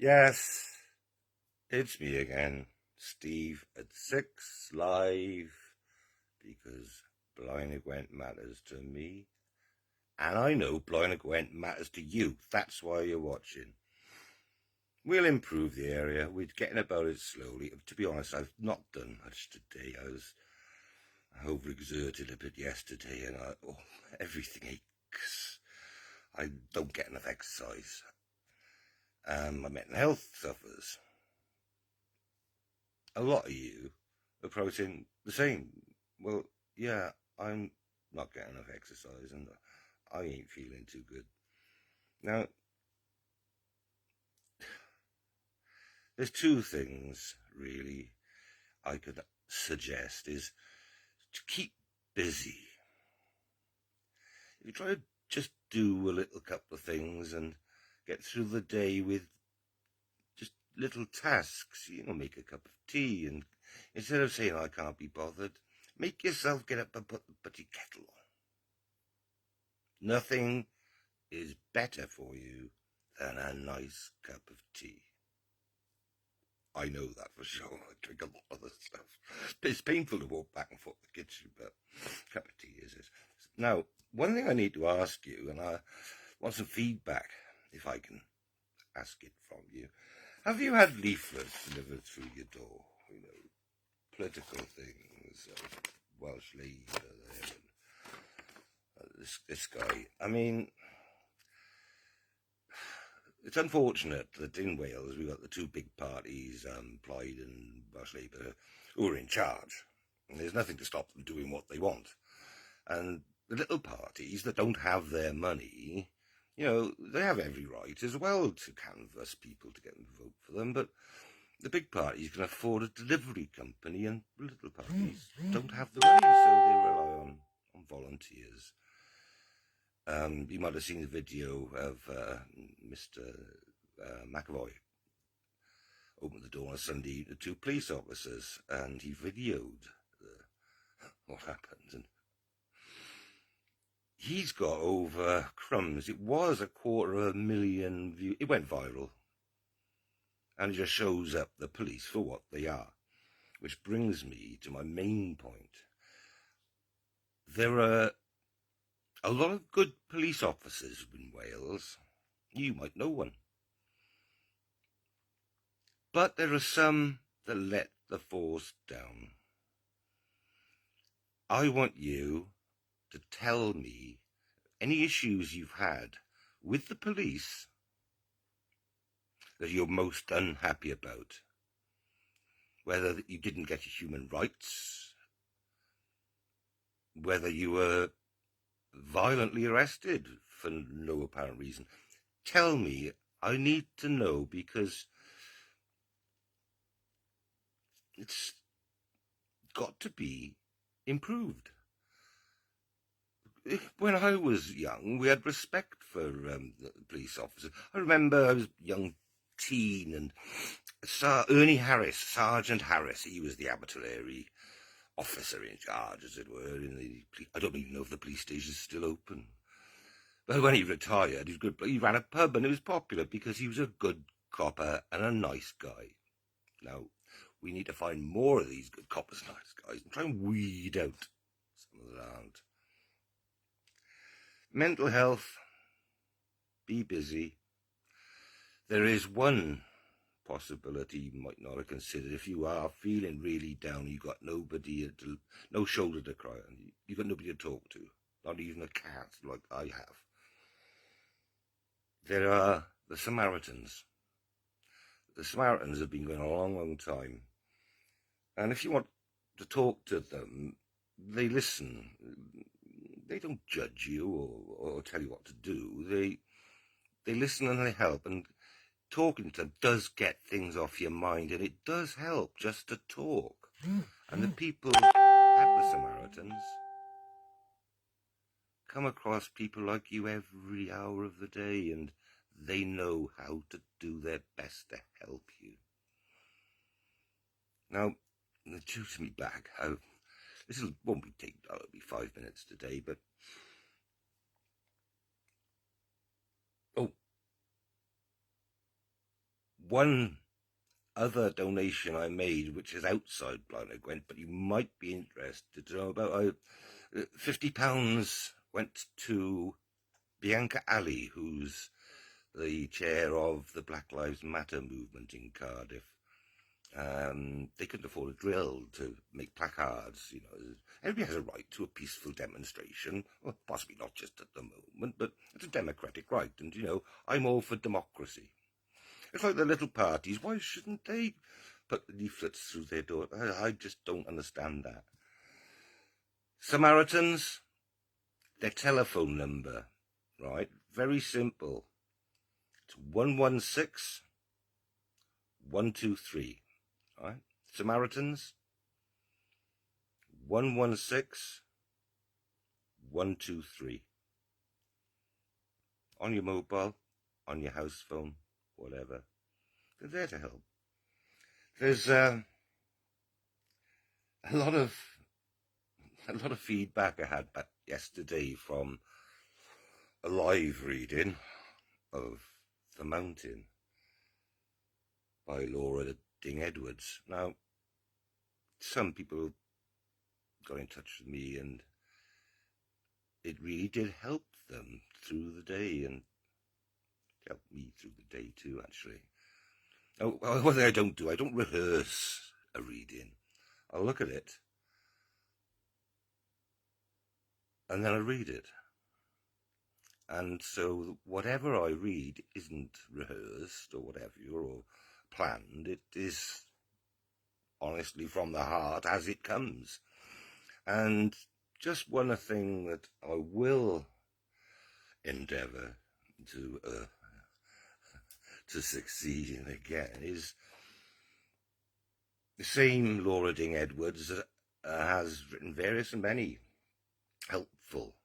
Yes, it's me again, Steve at 6 live, because Blaenau Gwent matters to me, and I know Blaenau Gwent matters to you. That's why you're watching. We'll improve the area. We're getting about it slowly. To be honest, I've not done much today. I overexerted a bit yesterday, and everything aches. I don't get enough exercise. My mental health suffers. A lot of you are probably saying the same. Well, yeah, I'm not getting enough exercise and I ain't feeling too good. Now, there's two things really I could suggest is to keep busy. If you try to just do a little couple of things and get through the day with just little tasks, make a cup of tea, and instead of saying I can't be bothered, make yourself get up and put the bloody kettle on. Nothing is better for you than a nice cup of tea. I know that for sure. I drink a lot of the stuff. It's painful to walk back and forth the kitchen, but a cup of tea is it. Now, one thing I need to ask you, and I want some feedback, if I can ask it from you. Have you had leaflets delivered through your door? Political things, Welsh Labour there, and this guy. I mean, it's unfortunate that in Wales we've got the two big parties, Plaid and Welsh Labour, who are in charge. And there's nothing to stop them doing what they want. And the little parties that don't have their money, they have every right as well to canvass people to get them to vote for them. But the big parties can afford a delivery company, and the little parties don't have the money, so they rely on volunteers. You might have seen the video of Mr. McAvoy opened the door on a Sunday to two police officers, and he videoed what happened. And he's got over crumbs. It was 250,000 views. It went viral, and it just shows up the police for what they are, which brings me to my main point. There are a lot of good police officers in Wales. You might know one. But there are some that let the force down. I want you to tell me any issues you've had with the police that you're most unhappy about. Whether you didn't get your human rights, whether you were violently arrested for no apparent reason. Tell me. I need to know, because it's got to be improved. When I was young, we had respect for the police officers. I remember I was a young teen, and Ernie Harris, Sergeant Harris, he was the arbitrary officer in charge, as it were. I don't even know if the police station is still open. But when he retired, he was good. He ran a pub, and it was popular because he was a good copper and a nice guy. Now, we need to find more of these good coppers and nice guys and try and weed out some that aren't. Mental health, be busy. There is one possibility you might not have considered. If you are feeling really down, you've got no shoulder to cry on, you've got nobody to talk to, not even a cat like I have. There are the Samaritans. The Samaritans have been going a long, long time. And if you want to talk to them, they listen. They don't judge you or tell you what to do. They listen and they help. And talking to them does get things off your mind. And it does help just to talk. And the people at the Samaritans come across people like you every hour of the day, and they know how to do their best to help you. Now, due to me back, this won't be it'll be 5 minutes today, but one other donation I made, which is outside Blaenau Gwent, but you might be interested to know about. £50 went to Bianca Ali, who's the chair of the Black Lives Matter movement in Cardiff. They couldn't afford a drill to make placards. You know, everybody has a right to a peaceful demonstration, well, possibly not just at the moment, but it's a democratic right. And, you know, I'm all for democracy. It's like the little parties. Why shouldn't they put leaflets through their door? I just don't understand that. Samaritans, their telephone number, right? Very simple. It's 116 123. Right? Samaritans, 116 123. On your mobile, on your house phone, whatever. They're there to help. There's a lot of feedback I had back yesterday from a live reading of The Mountain by Laura Ding Edwards. Now, some people got in touch with me, and it really did help them through the day, and helped me through the day too, actually. Now, one thing I don't rehearse a reading. I'll look at it, and then I read it. And so whatever I read isn't rehearsed or whatever, or planned. It is honestly from the heart as it comes. And just one thing that I will endeavour to succeed in again is the same Laura Ding Edwards has written various and many helpful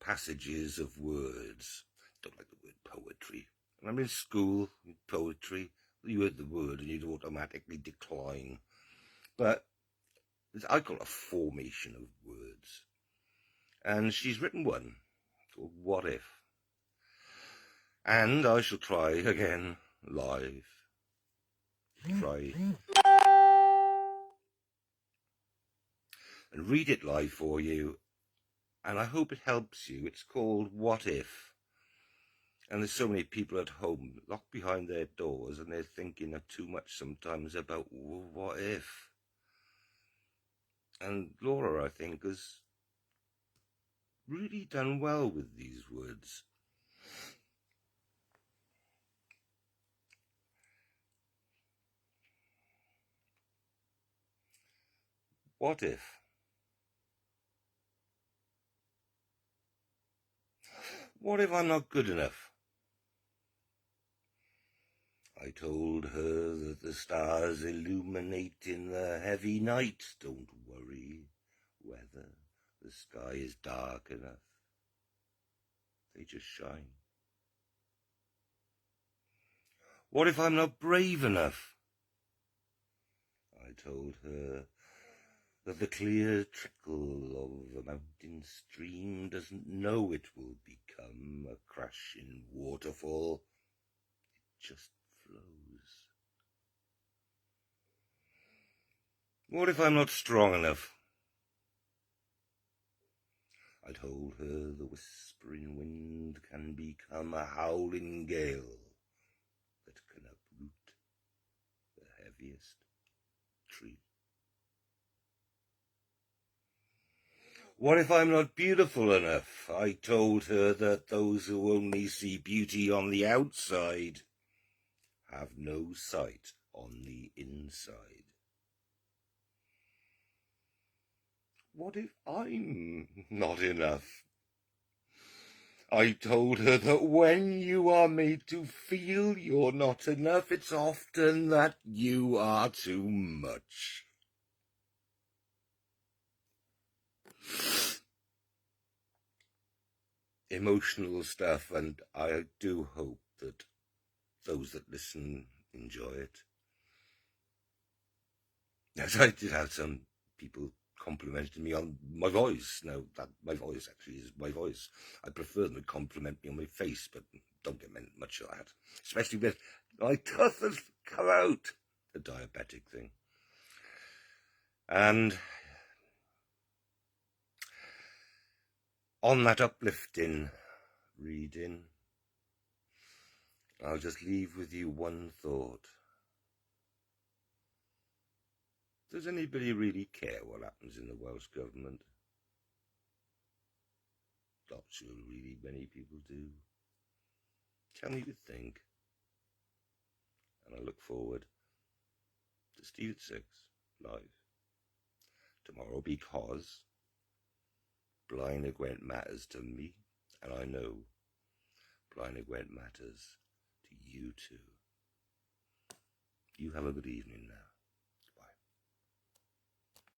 passages of words. Don't like the word poetry. When I'm in school, poetry, you heard the word and you'd automatically decline. But I call it a formation of words. And she's written one called What If? And I shall try again live. Try and read it live for you. And I hope it helps you. It's called What If? And there's so many people at home locked behind their doors, and they're thinking too much sometimes about what if. And Laura, I think, has really done well with these words. What if? What if I'm not good enough? I told her that the stars illuminate in the heavy night. Don't worry whether the sky is dark enough. They just shine. What if I'm not brave enough? I told her that the clear trickle of a mountain stream doesn't know it will become a crashing waterfall. It just flows. What if I'm not strong enough? I told her the whispering wind can become a howling gale that can uproot the heaviest tree. What if I'm not beautiful enough? I told her that those who only see beauty on the outside have no sight on the inside. What if I'm not enough? I told her that when you are made to feel you're not enough, it's often that you are too much. Emotional stuff, and I do hope that those that listen enjoy it. As I did have some people complimented me on my voice. Now, that my voice actually is my voice. I prefer them to compliment me on my face, but don't get much of that. Especially with my tooth has come out, the diabetic thing. And on that uplifting reading, I'll just leave with you one thought. Does anybody really care what happens in the Welsh government? Not sure really many people do. Tell me what you think. And I look forward to Steve at 6 live tomorrow, because Blaenau Gwent matters to me, and I know Blaenau Gwent matters to you too. You have a good evening now.